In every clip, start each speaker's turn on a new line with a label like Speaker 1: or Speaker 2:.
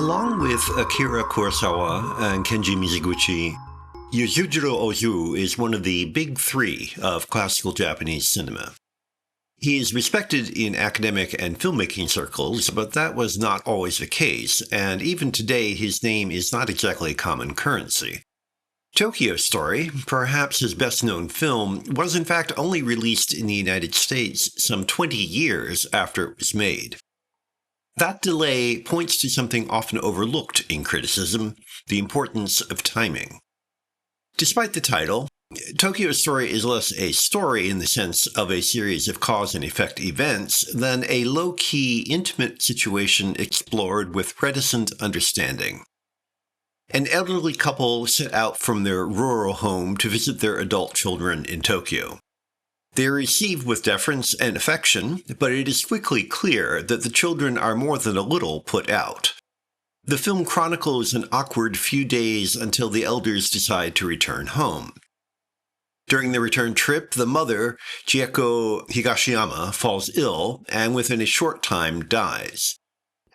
Speaker 1: Along with Akira Kurosawa and Kenji Mizoguchi, Yasujiro Ozu is one of the big three of classical Japanese cinema. He is respected in academic and filmmaking circles, but that was not always the case, and even today his name is not exactly common currency. Tokyo Story, perhaps his best-known film, was in fact only released in the United States some 20 years after it was made. That delay points to something often overlooked in criticism, the importance of timing. Despite the title, Tokyo Story is less a story in the sense of a series of cause and effect events than a low-key, intimate situation explored with reticent understanding. An elderly couple set out from their rural home to visit their adult children in Tokyo. They are received with deference and affection, but it is quickly clear that the children are more than a little put out. The film chronicles an awkward few days until the elders decide to return home. During the return trip, the mother, Chieko Higashiyama, falls ill and within a short time dies.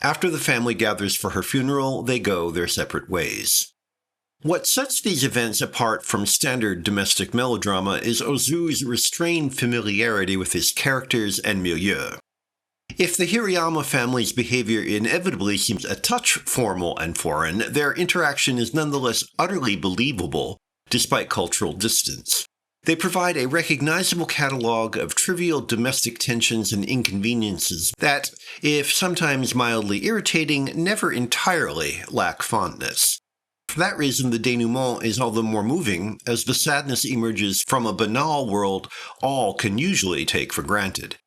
Speaker 1: After the family gathers for her funeral, they go their separate ways. What sets these events apart from standard domestic melodrama is Ozu's restrained familiarity with his characters and milieu. If the Hirayama family's behavior inevitably seems a touch formal and foreign, their interaction is nonetheless utterly believable, despite cultural distance. They provide a recognizable catalog of trivial domestic tensions and inconveniences that, if sometimes mildly irritating, never entirely lack fondness. For that reason, the denouement is all the more moving, as the sadness emerges from a banal world all can usually take for granted.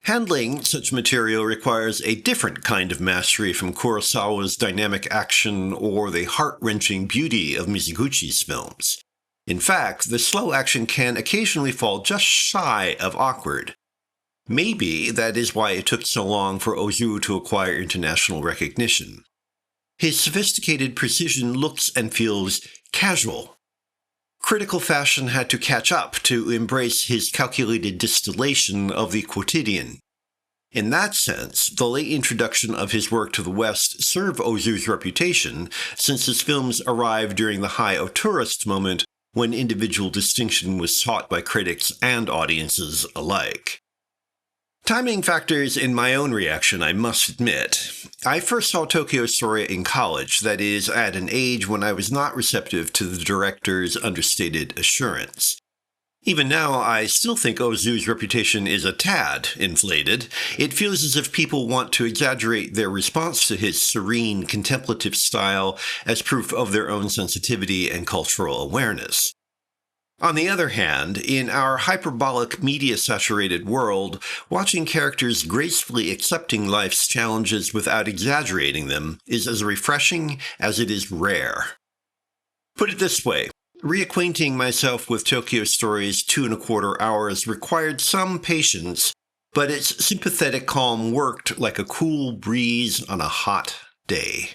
Speaker 1: Handling such material requires a different kind of mastery from Kurosawa's dynamic action or the heart-wrenching beauty of Mizoguchi's films. In fact, the slow action can occasionally fall just shy of awkward. Maybe that is why it took so long for Ozu to acquire international recognition. His sophisticated precision looks and feels casual. Critical fashion had to catch up to embrace his calculated distillation of the quotidian. In that sense, the late introduction of his work to the West served Ozu's reputation, since his films arrived during the high auteurist moment when individual distinction was sought by critics and audiences alike. Timing factors in my own reaction, I must admit. I first saw Tokyo Story in college, that is, at an age when I was not receptive to the director's understated assurance. Even now, I still think Ozu's reputation is a tad inflated. It feels as if people want to exaggerate their response to his serene, contemplative style as proof of their own sensitivity and cultural awareness. On the other hand, in our hyperbolic, media-saturated world, watching characters gracefully accepting life's challenges without exaggerating them is as refreshing as it is rare. Put it this way, reacquainting myself with Tokyo Story's 2¼ hours required some patience, but its sympathetic calm worked like a cool breeze on a hot day.